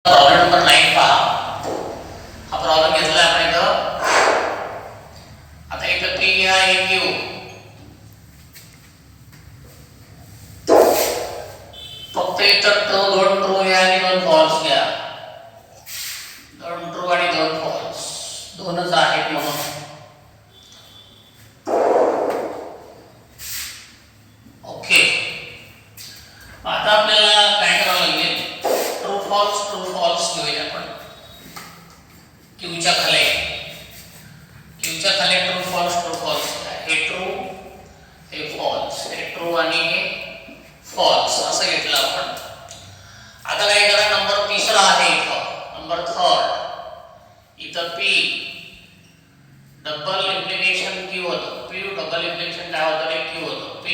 Problem number 9 पहा. हा problem घेतला आपण इथं. आता इथं P घ्या, हे Q. फक्त इथं दोन ट्रू घ्या आणि दोन फॉल्स घ्या. दोन ट्रू आणि दोन फॉल्स, दोनच आहेत म्हणून. ओके, आता आपल्याला काय करावं लागेल, ट्रू फॉल्स घेऊया आपण. क्यूच्या खाली ट्रू फॉल्स हे ट्रू, हे फॉल्स, हे ट्रू आणि हे फॉल्स असं घेतलं आपण. आता काय करा, नंबर तिसरा आहे इथं, नंबर थर्ड. इथं P डबल इम्प्लिकेशन Q होतं. P डबल इम्प्लिकेशन काय होतं रे, Q होतं. P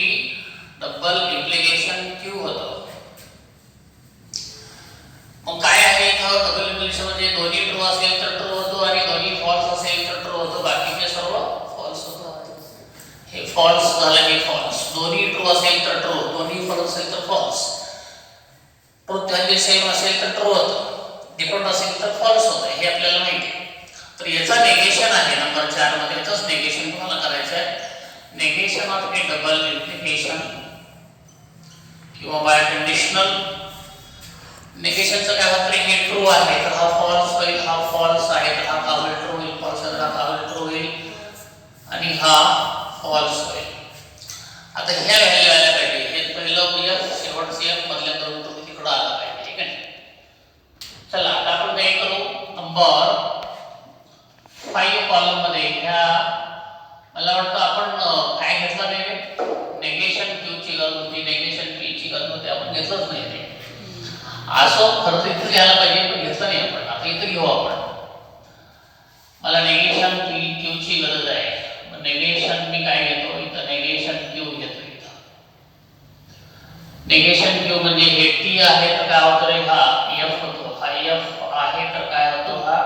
डबल इम्प्लिकेशन Q होतं. मग काय आहे इथं, डबल इम्प्लिकेशन म्हणजे दोन्ही ट्रू असेल तर ट्रू होतो आणि दोन्ही फॉल्स असेल तर ट्रू होतो, बाकीचे सर्व फॉल्स होतं. हे फॉल्स झालं, हे फॉल्स. दोन्ही ट्रू असेल तर ट्रू, दोन्ही फॉल्स असेल तर फॉल्स. ट्रूथ व्हॅल्यू सेम असेल तर ट्रू होतं, डिफरंट असेल तर फॉल्स होतं, हे आपल्याला माहिती आहे. तर याचा नेगेशन आहे नंबर 4 मध्ये. याचंच नेगेशन तुम्हाला करायचं आहे. Negation of A double implication किंवा बाय कंडिशनल नेगेशनचं काय होतं, हे ट्रू आहे तर हा फॉल्स होईल, हा फॉल्स आहे तर हा का होईल, ट्रू होईल, फॉल्स आहे तर हा का होईल, ट्रू होईल आणि हा फॉल्स होईल. आता ह्या व्हॅल्यू आल्या पाहिजे. हे पहिलं F, शेवटचं F, मधल्या दोन ट्रू तिकडं आला पाहिजे, ठीक आहे. चला आता आपण काय करू, नंबर 5 कॉलम मध्ये ह्या, मला वाटतं आपण काय घेतलं नाही, नेगेशन Q ची गरज होती, नेगेशन P ची गरज होती, आपण घेतलंच नाही ते. असं खरं तर इथं घ्यायला पाहिजे पण घेतलं नाही आपण. आता इथं घेऊ आपण. मला नेगेशन Q ची गरज आहे. मग नेगेशन मी काय घेतो इथं, नेगेशन Q घेतो इथं. नेगेशन Q म्हणजे हे T आहे तर काय होतं रे, हा F होतो. हा F आहे तर काय होतो, हा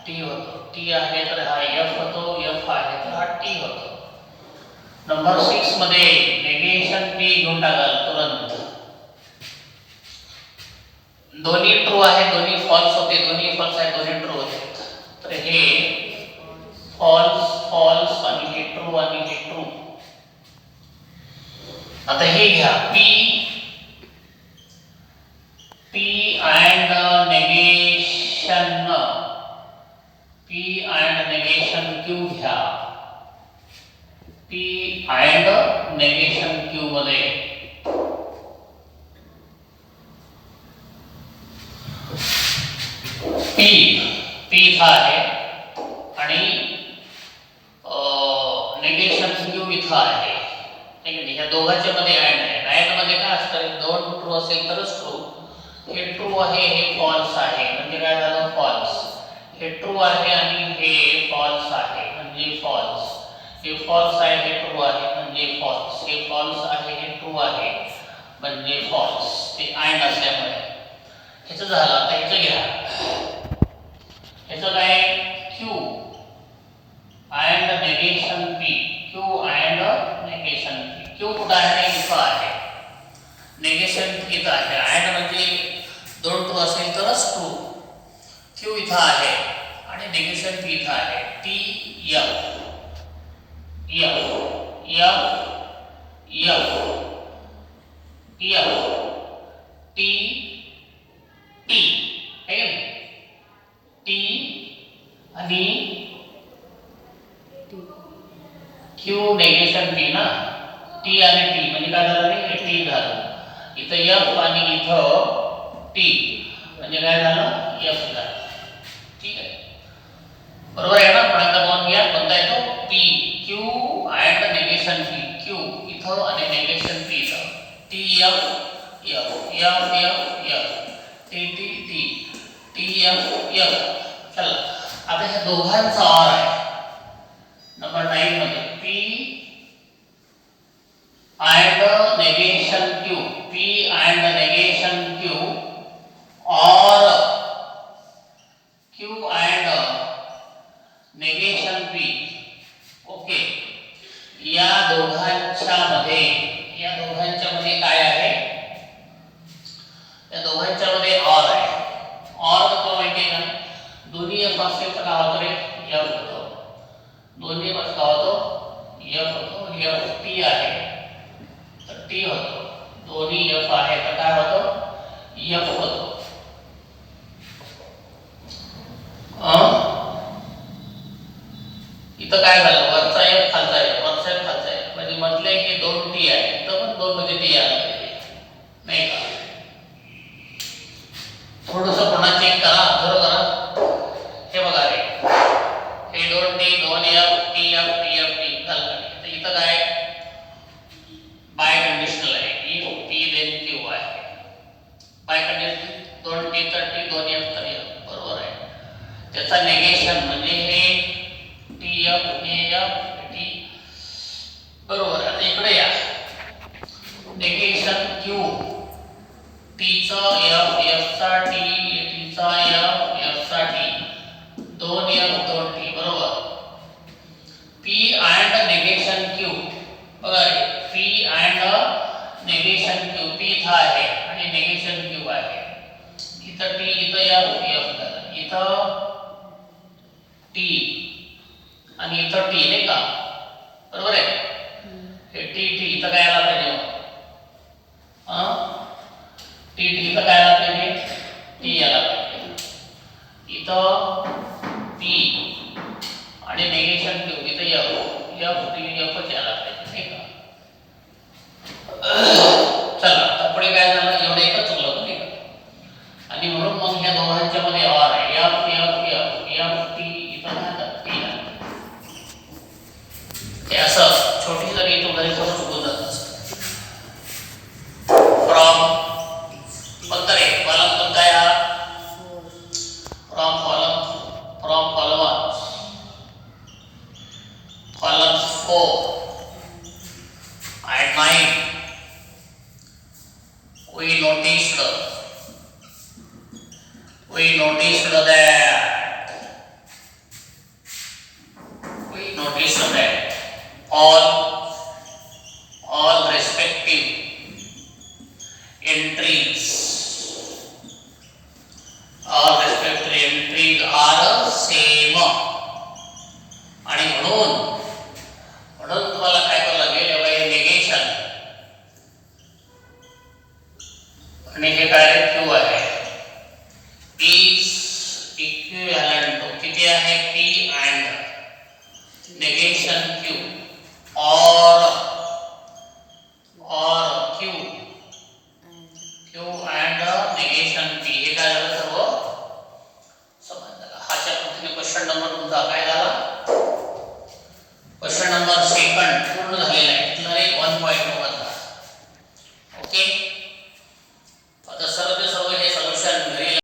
T होतो. T आहे तर हा F होतो, F आहे तर हा T होतो. नंबर 6 मध्ये नेगेशन P घेऊन टाकाल तुरंत. दोन्ही ट्रू आहे, दोन्ही फॉल्स होते, दोन्ही फॉल्स आहे, दोन्ही ट्रू होते. तर हे फॉल्स आणि हे ट्रू आणि हे ट्रू. आता हे घ्या P and negation Q घ्या. P and negation Q मध्ये P इथं आहे आणि नेगेशन Q इथं आहे, ठीक आहे. ह्या दोघांच्या मध्ये अँड आहे. अँड मध्ये काय असतं, दोन ट्रू असेल तरच ट्रू. हे ट्रू आहे, हे फॉल्स आहे म्हणजे काय झालं, फॉल्स. हे ट्रू आहे आणि हे फॉल्स आहे म्हणजे फॉल्स. हे फॉल्स आहे, हे ट्रू आहे म्हणजे फॉल्स. हे फॉल्स आहे, हे ट्रू आहे म्हणजे फॉल्स. ते अँड असल्यामुळे ह्याचं झालं. आता ह्याचं घ्या, ह्याचं काय, Q and negation P. Q and negation P. Q कुठं आहे, इथं आहे. नेगेशन इथं आहे. अँड म्हणजे दोन ट्रू असेल तरच ट्रू. Q इथं आहे आणि नेगेशन P इथं आहे. T F T T आहे ना, T आणि Q नेगेशन P ना, T आणि T म्हणजे काय झालं रे, T झालं. इथं F आणि इथं T म्हणजे काय झालं, F झालं, ठीक आहे. बरोबर आहे ना. पण एकदा बघून घ्या, कोणता येतो, P Q and negation P. Q इथं आणि नेगेशन P इथं. T F T T T T F. चला आता ह्या दोघांचा ऑर आहे नंबर 9 मध्ये. P and negation Q. P and negation Q or Q and negation P. Okay, या दोघांच्या मध्ये काय आहे, या दोघांच्या मध्ये ऑर आहे. ऑर इथं काय झालं, वरचा एक खालचा एक, वरचा एक खालचा एक, म्हणजे मधले हे 2 टी आहे, इथं पण 2 मध्ये टी आला पाहिजे, नाही का? थोडंसं पुन्हा चेक करा, ऑब्झर्व करा. हे बघा रे, हे 2 T 2 F T F T F T झालं. तर इथं काय बाय कंडिशनल आहे, इफ टी देन क्यू आहे. बाय कंडिशन 2 टी तर टी 2 एफ तर एफ, बरोबर आहे. त्याचा नेगेशन म्हणजे हे टी एफ हे एफ टी, बरोबर. आता इकडे या, नेगेशन क्यू, टी चा एफ एफ चा टी, टी चा एफ एफ चा टी, 2 एफ 2 टी, बरोबर. पी अँड नेगेशन क्यू, बघा रे, P and negation Q, P इथं आहे आणि नेगेशन क्यू आहे. इथं टी, इथं एफ एफ झालं, इथं टी आणि इथं टी, नाही का? बरोबर आहे. हे टी टी इथं काय आला पाहिजे, टी टी इथं काय आला पाहिजे, टी आला पाहिजे. इथं पी आणि नेगेशन क्यू, इथं एफ एफ टी एफच आला पाहिजे, नाही का? चला, आता पुढे काय झालं, एवढं एकच चुकलं, नाही का? आणि म्हणून मग ह्या दोघांच्या मध्ये ऑर आहे, F F F F T, इथं काय टी आला. हे असं छोटी जरी तो घरी थोडं चुकून जात असतं. फ्रॉम कोणता रे, कॉलम कोणता आहे हा? From column, from column 4 and 9 we noticed that all respective entries are same. आणि म्हणून तुम्हाला काय करावं लागेल, एवढं हे निगेशन आणि हे काय क्यू आहे, इज इक्विव्हॅलंट टू किती आहे, पी अँड नेगेशन क्यू और क्यू अँड नेगेशन पी. हे काय झालं, सर्व समजलं. हाच्या पद्धतीने क्वेश्चन नंबर तुमचा काय झाला, क्वेश्चन नंबर 2